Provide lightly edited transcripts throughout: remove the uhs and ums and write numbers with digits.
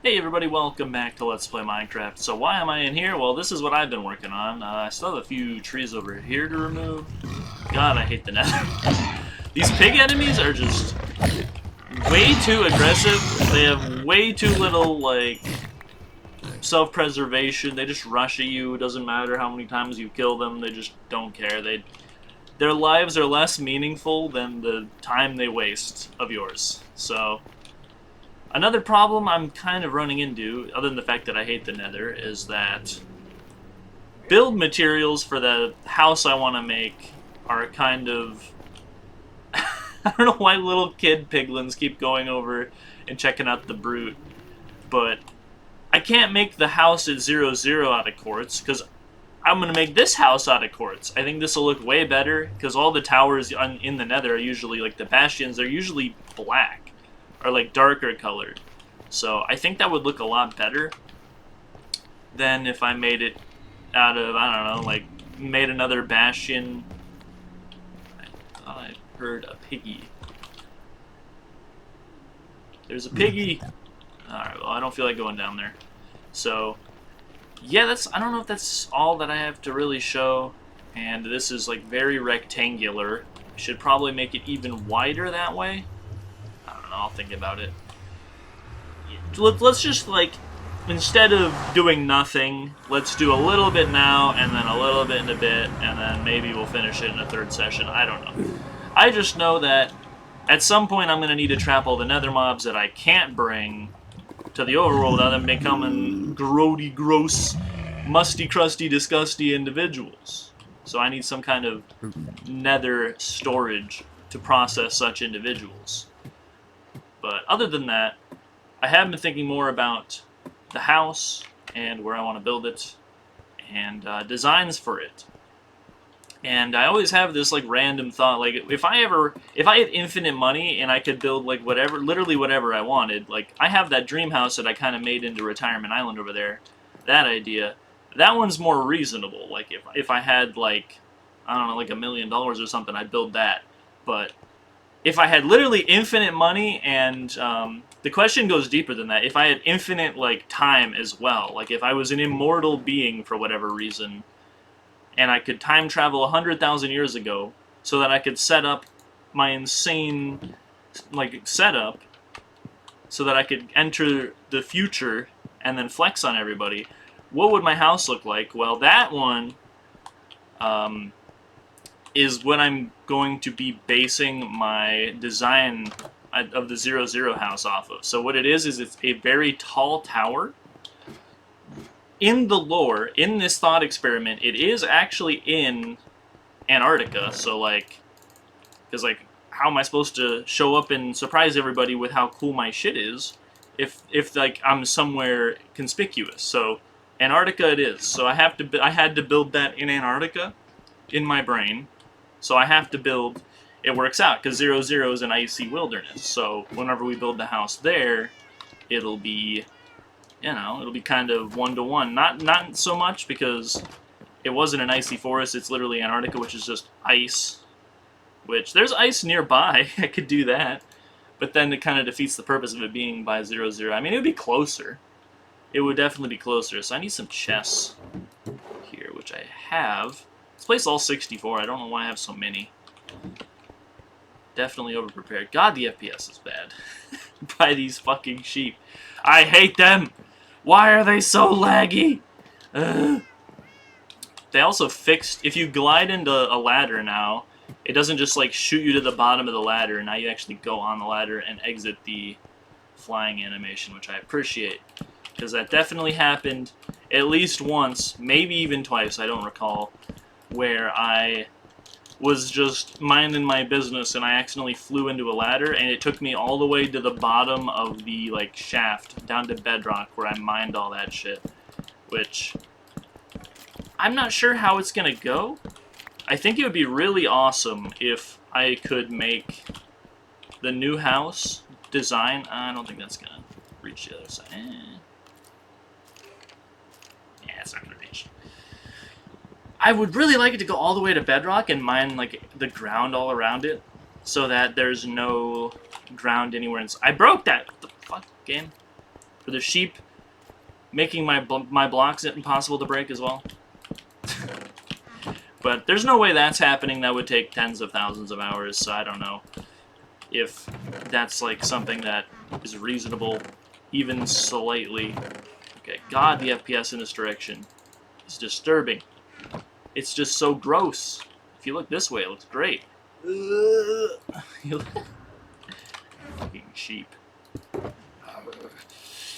Hey everybody, welcome back to Let's Play Minecraft. So why am I in here? Well, this is what I've been working on. I still have a few trees over here to remove. God, I hate the nether. These pig enemies are just way too aggressive. They have way too little, like, self-preservation. They just rush at you. It doesn't matter how many times you kill them. They just don't care. Their lives are less meaningful than the time they waste of yours. So another problem I'm kind of running into, other than the fact that I hate the nether, is that build materials for the house I want to make are kind of... I don't know why little kid piglins keep going over and checking out the brute, but I can't make the house at 0-0 out of quartz, because I'm going to make this house out of quartz. I think this will look way better, because all the towers in the nether are usually, like the bastions, they're usually black. Are like darker colored. So I think that would look a lot better than if I made it out of, I don't know, like made another bastion. I thought I heard a piggy. There's a piggy! Alright, well I don't feel like going down there. So yeah, I don't know if that's all that I have to really show. And this is like very rectangular. I should probably make it even wider that way. I don't know, I'll think about it. Let's just, like, instead of doing nothing, let's do a little bit now, and then a little bit in a bit, and then maybe we'll finish it in a third session. I don't know. I just know that at some point I'm going to need to trap all the nether mobs that I can't bring to the overworld without them becoming grody, gross, musty, crusty, disgusty individuals. So I need some kind of nether storage to process such individuals. But other than that, I have been thinking more about the house and where I want to build it and designs for it. And I always have this like random thought, like if I had infinite money and I could build like whatever, literally whatever I wanted, like I have that dream house that I kind of made into Retirement Island over there, that idea, that one's more reasonable. Like if I had like, I don't know, like $1 million or something, I'd build that. But if I had literally infinite money and, the question goes deeper than that. If I had infinite, like, time as well, like if I was an immortal being for whatever reason, and I could time travel 100,000 years ago so that I could set up my insane, like, setup so that I could enter the future and then flex on everybody, what would my house look like? Well, that one, is what I'm going to be basing my design of the 0-0 house off of. So what it is it's a very tall tower. In the lore, in this thought experiment, it is actually in Antarctica, so like, because like, how am I supposed to show up and surprise everybody with how cool my shit is if like I'm somewhere conspicuous? So Antarctica it is. So I had to build that in Antarctica in my brain. So I have to build, it works out, because 0-0 is an icy wilderness. So whenever we build the house there, it'll be, you know, it'll be kind of one-to-one. Not so much because it wasn't an icy forest, it's literally Antarctica, which is just ice. Which, there's ice nearby, I could do that. But then it kind of defeats the purpose of it being by 0-0. I mean, it would be closer. It would definitely be closer. So I need some chests here, which I have. This place is all 64. I don't know why I have so many. Definitely overprepared. God, the FPS is bad. By these fucking sheep. I hate them! Why are they so laggy? Ugh. They also fixed... If you glide into a ladder now, it doesn't just like shoot you to the bottom of the ladder. Now you actually go on the ladder and exit the flying animation, which I appreciate. Because that definitely happened at least once, maybe even twice, I don't recall, where I was just minding my business and I accidentally flew into a ladder and it took me all the way to the bottom of the like shaft down to bedrock where I mined all that shit, which I'm not sure how it's gonna go. I think it would be really awesome if I could make the new house design. I don't think that's gonna reach the other side. Yeah, it's not gonna reach. I would really like it to go all the way to bedrock and mine like the ground all around it, so that there's no ground anywhere inside. I broke that. What the fuck, game? Are the sheep making my blocks impossible to break as well? But there's no way that's happening. That would take tens of thousands of hours, so I don't know if that's like something that is reasonable, even slightly. Okay, God, the FPS in this direction is disturbing. It's just so gross. If you look this way, it looks great. Fucking sheep.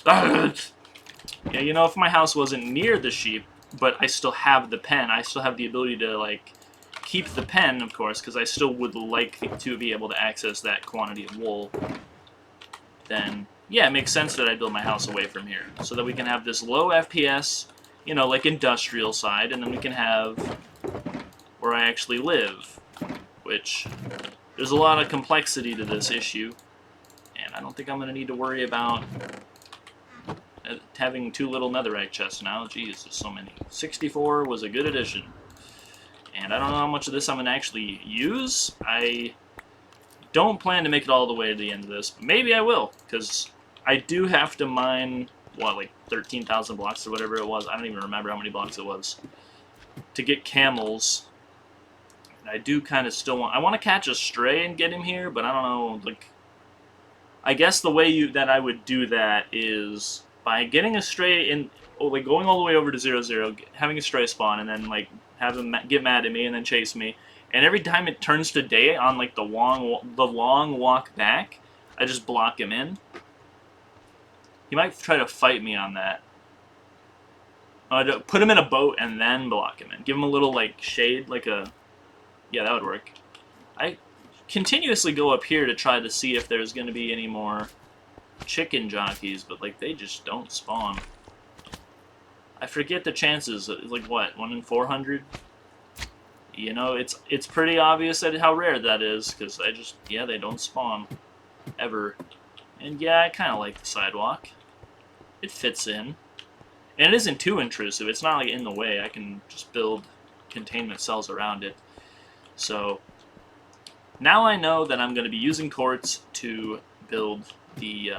Yeah, you know, if my house wasn't near the sheep, but I still have the pen, I still have the ability to, like, keep the pen, of course, because I still would like to be able to access that quantity of wool, then, yeah, it makes sense that I build my house away from here, so that we can have this low FPS, you know, like, industrial side, and then we can have where I actually live, which, there's a lot of complexity to this issue, and I don't think I'm going to need to worry about having 2 little netherite chests now. Jeez, there's so many. 64 was a good addition. And I don't know how much of this I'm going to actually use. I don't plan to make it all the way to the end of this, but maybe I will, because I do have to mine, what, like 13,000 blocks or whatever it was. I don't even remember how many blocks it was. To get camels. And I do kind of still want... I want to catch a stray and get him here, but I don't know, like... I guess the way that I would do that is by getting a stray in, like going all the way over to 0-0, having a stray spawn, and then like have him get mad at me and then chase me. And every time it turns to day on like the long walk back, I just block him in. He might try to fight me on that. Put him in a boat and then block him in. Give him a little like shade, like a... Yeah, that would work. I continuously go up here to try to see if there's going to be any more chicken jockeys, but like they just don't spawn. I forget the chances. Like what, 1 in 400? You know, it's pretty obvious that how rare that is, because they don't spawn ever. And yeah, I kind of like the sidewalk. It fits in, and it isn't too intrusive. It's not like in the way. I can just build containment cells around it. So now I know that I'm going to be using quartz to build the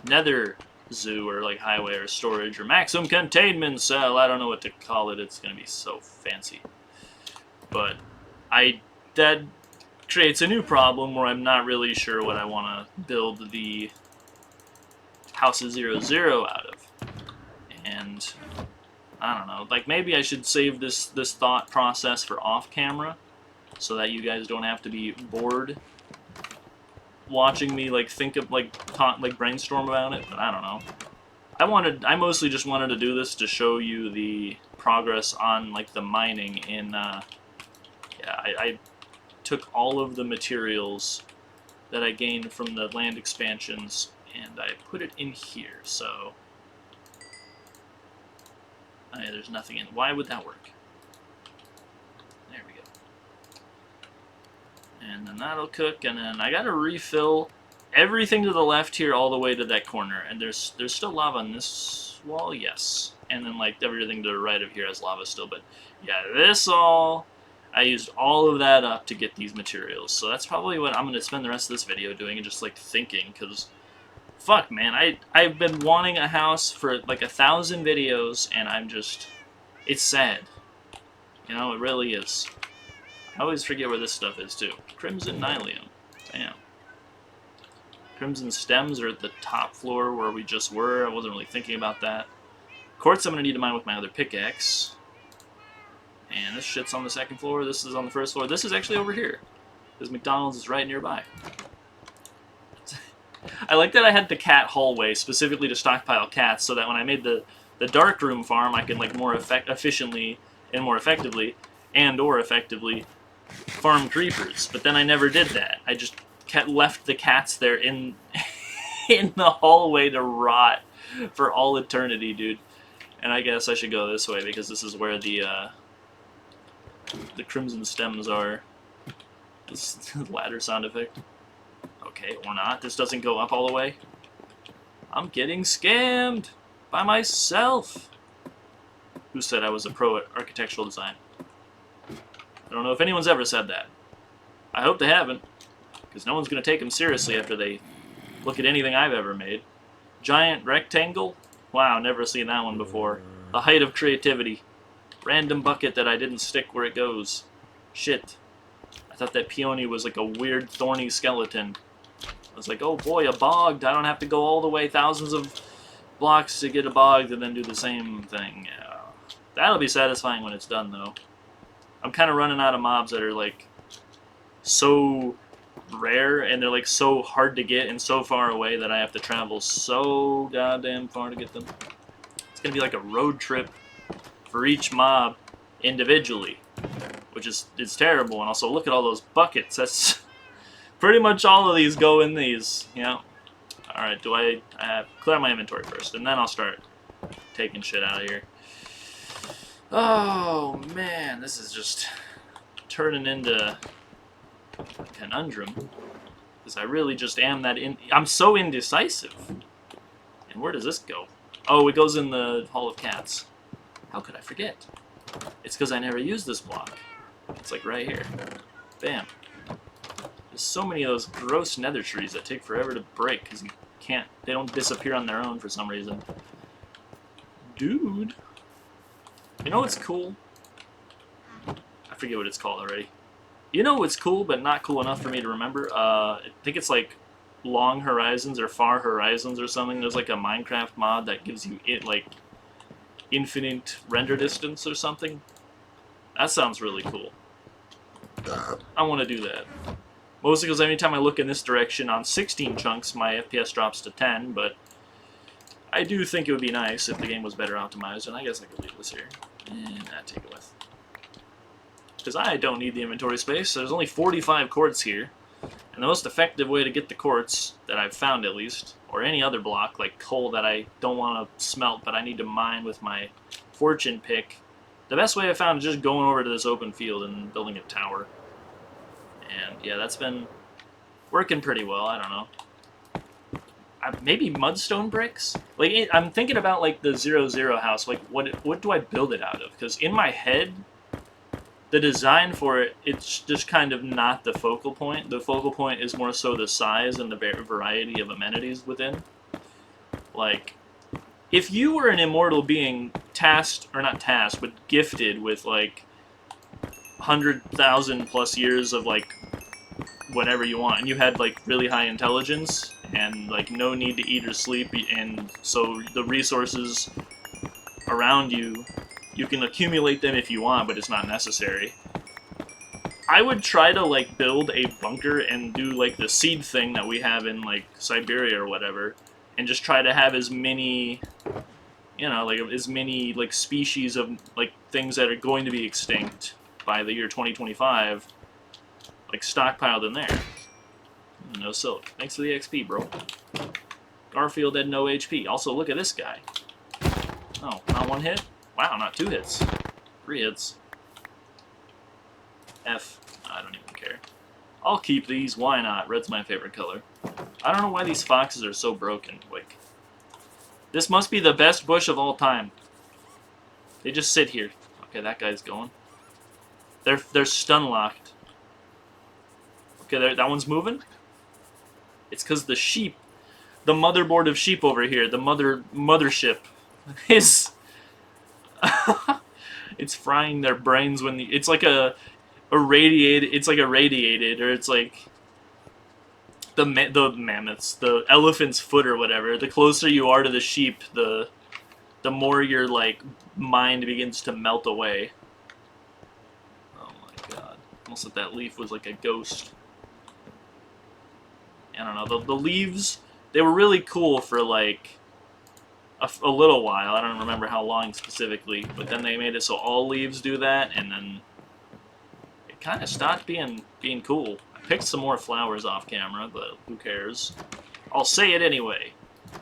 nether zoo, or like highway, or storage, or maximum containment cell. I don't know what to call it. It's going to be so fancy. But that creates a new problem where I'm not really sure what I want to build the House of 0-0 out of. And I don't know. Like maybe I should save this thought process for off camera, so that you guys don't have to be bored watching me like think of like brainstorm about it. But I don't know. I mostly just wanted to do this to show you the progress on like the mining in. Yeah, I took all of the materials that I gained from the land expansions and I put it in here. So there's nothing in. Why would that work? There we go. And then that'll cook, and then I gotta refill everything to the left here all the way to that corner. And there's still lava on this wall, yes. And then like everything to the right of here has lava still, but yeah, I used all of that up to get these materials. So that's probably what I'm gonna spend the rest of this video doing, and just like thinking, because fuck man, I've been wanting a house for like 1,000 videos, and it's sad. You know, it really is. I always forget where this stuff is, too. Crimson Nylium. Damn. Crimson Stems are at the top floor where we just were. I wasn't really thinking about that. Quartz I'm going to need to mine with my other pickaxe. And this shit's on the 2nd floor. This is on the 1st floor. This is actually over here, because McDonald's is right nearby. I like that I had the cat hallway specifically to stockpile cats, so that when I made the dark room farm, I could like more efficiently and more effectively farm creepers. But then I never did that. I just left the cats there in the hallway to rot for all eternity, dude. And I guess I should go this way, because this is where the crimson stems are. This ladder sound effect. Okay, or not. This doesn't go up all the way. I'm getting scammed by myself. Who said I was a pro at architectural design? I don't know if anyone's ever said that. I hope they haven't, because no one's going to take them seriously after they look at anything I've ever made. Giant rectangle? Wow, never seen that one before. The height of creativity. Random bucket that I didn't stick where it goes. Shit. I thought that peony was like a weird thorny skeleton. I was like, oh boy, a bogged. I don't have to go all the way thousands of blocks to get a bogged and then do the same thing. Yeah. That'll be satisfying when it's done, though. I'm kind of running out of mobs that are like so rare and they're like so hard to get and so far away that I have to travel so goddamn far to get them. It's gonna be like a road trip for each mob individually, which is it's terrible. And also look at all those buckets. That's pretty much all of these go in these. Yeah. All right. Do I clear my inventory first, and then I'll start taking shit out of here. Oh man, this is just turning into a conundrum because I really just am that I'm so indecisive. And where does this go? Oh, it goes in the Hall of Cats. How could I forget? It's because I never used this block. It's like right here. Bam. There's so many of those gross nether trees that take forever to break because you can't. They don't disappear on their own for some reason. Dude. You know what's cool? I forget what it's called already. You know what's cool, but not cool enough for me to remember? I think it's like Long Horizons or Far Horizons or something. There's like a Minecraft mod that gives you like infinite render distance or something. That sounds really cool. I want to do that. Mostly because anytime I look in this direction on 16 chunks, my FPS drops to 10, but I do think it would be nice if the game was better optimized, and I guess I could leave this here. And take it with. Because I don't need the inventory space. There's only 45 quartz here. And the most effective way to get the quartz, that I've found at least, or any other block, like coal that I don't want to smelt, but I need to mine with my fortune pick, the best way I found is just going over to this open field and building a tower. And yeah, that's been working pretty well. I don't know. Maybe mudstone bricks? Like, I'm thinking about like the 0-0 house. Like, what do I build it out of? Because in my head, the design for it, it's just kind of not the focal point. The focal point is more so the size and the variety of amenities within. Like, if you were an immortal being tasked, or not tasked, but gifted with like 100,000 plus years of like whatever you want, and you had like really high intelligence and like no need to eat or sleep, and so the resources around you, you can accumulate them if you want, but it's not necessary. I would try to like build a bunker and do like the seed thing that we have in like Siberia or whatever, and just try to have as many, you know, like as many like species of like things that are going to be extinct by the year 2025, like stockpiled in there. No silk. Thanks for the XP, bro. Garfield had no HP. Also, look at this guy. Oh, not one hit? Wow, not 2 hits. 3 hits. F. I don't even care. I'll keep these. Why not? Red's my favorite color. I don't know why these foxes are so broken. Like, this must be the best bush of all time. They just sit here. Okay, that guy's going. They're stun locked. Okay, that one's moving. It's because the sheep, the motherboard of sheep over here, the mothership, is it's frying their brains when it's like a radiated. It's like irradiated, or it's like the mammoths, the elephant's foot or whatever. The closer you are to the sheep, the more your like mind begins to melt away. Oh my god! Almost like that leaf was like a ghost. I don't know, the leaves, they were really cool for like a little while. I don't remember how long specifically, but then they made it so all leaves do that, and then it kind of stopped being cool. I picked some more flowers off camera, but who cares? I'll say it anyway,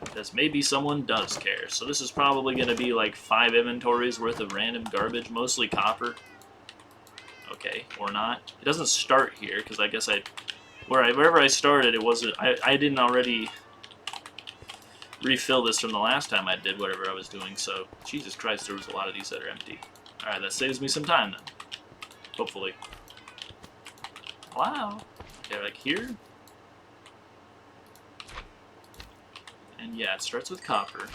because maybe someone does care. So this is probably going to be like 5 inventories worth of random garbage, mostly copper. Okay, or not. It doesn't start here, because I guess wherever I started, it wasn't. I didn't already refill this from the last time I did whatever I was doing. So Jesus Christ, there was a lot of these that are empty. All right, that saves me some time then. Hopefully. Wow. Okay, like here. And yeah, it starts with copper.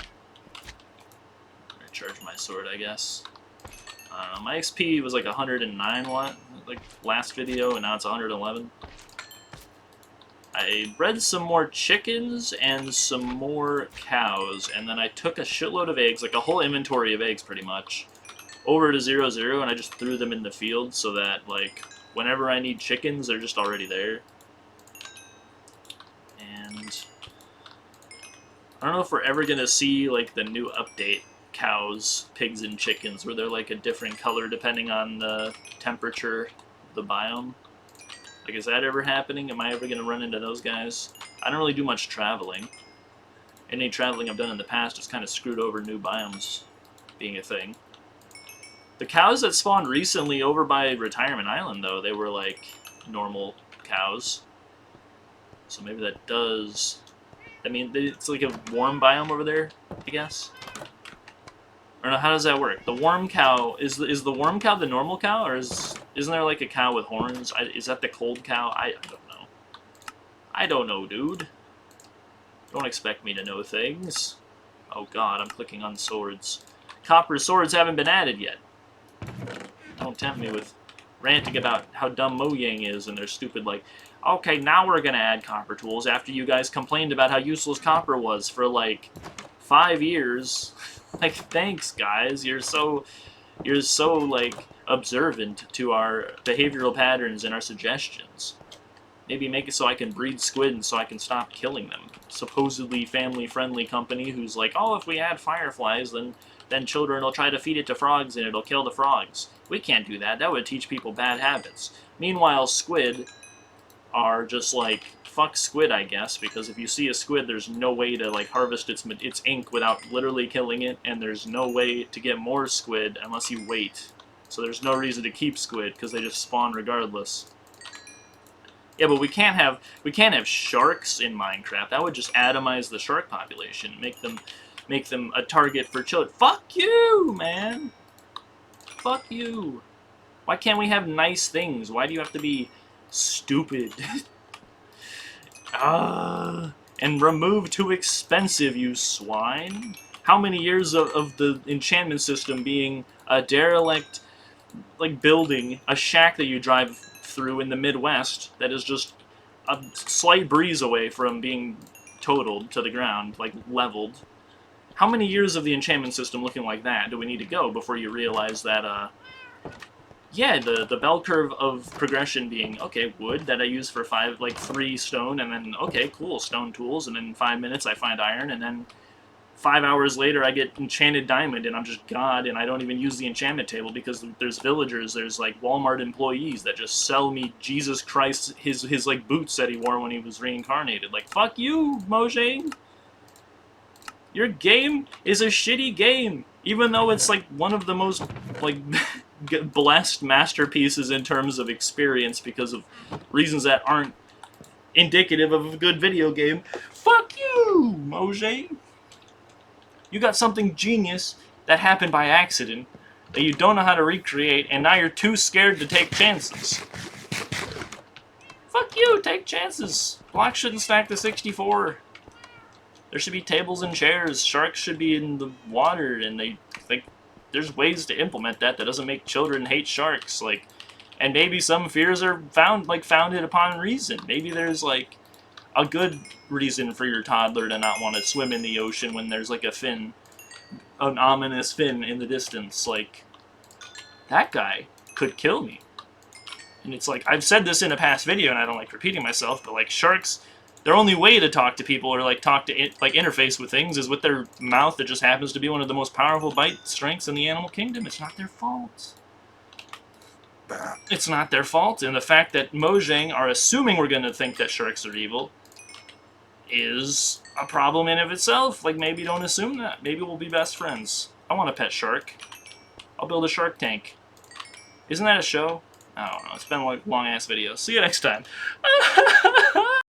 I charge my sword, I guess. My XP was like 109 like last video, and now it's 111. I bred some more chickens and some more cows, and then I took a shitload of eggs, like a whole inventory of eggs pretty much, over to 0, and I just threw them in the field so that, like, whenever I need chickens, they're just already there. And I don't know if we're ever going to see, like, the new update cows, pigs, and chickens, where they're, like, a different color depending on the temperature of the biome. Like, is that ever happening? Am I ever going to run into those guys? I don't really do much traveling. Any traveling I've done in the past has kind of screwed over new biomes being a thing. The cows that spawned recently over by Retirement Island, though, they were, like, normal cows. So maybe that does... I mean, it's like a warm biome over there, I guess. I don't know, how does that work? The warm cow, is the warm cow the normal cow, or isn't there like a cow with horns? Is that the cold cow? I don't know. I don't know, dude. Don't expect me to know things. Oh god, I'm clicking on swords. Copper swords haven't been added yet. Don't tempt me with ranting about how dumb Mojang is and their stupid, like, okay, now we're gonna add copper tools after you guys complained about how useless copper was for, like, 5 years. Like, thanks, guys. You're so, like, observant to our behavioral patterns and our suggestions. Maybe make it so I can breed squid and so I can stop killing them. Supposedly family-friendly company who's like, oh, if we add fireflies, then children will try to feed it to frogs and it'll kill the frogs. We can't do that. That would teach people bad habits. Meanwhile, squid are just like, fuck squid, I guess, because if you see a squid, there's no way to, like, harvest its ink without literally killing it, and there's no way to get more squid unless you wait. So there's no reason to keep squid, because they just spawn regardless. Yeah, but we can't have sharks in Minecraft. That would just atomize the shark population, make them a target for children. Fuck you, man! Fuck you. Why can't we have nice things? Why do you have to be stupid? And remove too expensive, you swine. How many years of the enchantment system being a derelict, like, building, a shack that you drive through in the Midwest that is just a slight breeze away from being totaled to the ground, like, leveled. How many years of the enchantment system looking like that do we need to go before you realize that, yeah, the bell curve of progression being, okay, wood that I use for 3 stone, and then, okay, cool, stone tools, and then in 5 minutes I find iron, and then 5 hours later I get enchanted diamond, and I'm just God, and I don't even use the enchantment table because there's villagers, there's, like, Walmart employees that just sell me Jesus Christ, his like, boots that he wore when he was reincarnated. Like, fuck you, Mojang! Your game is a shitty game, even though it's, like, one of the most, like, blessed masterpieces in terms of experience because of reasons that aren't indicative of a good video game. Fuck you, Mojang! You got something genius that happened by accident that you don't know how to recreate, and now you're too scared to take chances. Fuck you, take chances. Blocks shouldn't stack to 64. There should be tables and chairs. Sharks should be in the water, and there's ways to implement that doesn't make children hate sharks. Like, and maybe some fears are founded upon reason. Maybe there's, like, a good reason for your toddler to not want to swim in the ocean when there's, like, a fin, an ominous fin in the distance. Like, that guy could kill me. And it's like, I've said this in a past video, and I don't like repeating myself, but, like, sharks, their only way to talk to people or, like, interface with things is with their mouth that just happens to be one of the most powerful bite strengths in the animal kingdom. It's not their fault. It's not their fault, and the fact that Mojang are assuming we're going to think that sharks are evil is a problem in of itself. Like, maybe don't assume that. Maybe we'll be best friends. I want a pet shark. I'll build a shark tank. Isn't that a show? I don't know. It's been a long-ass video. See you next time.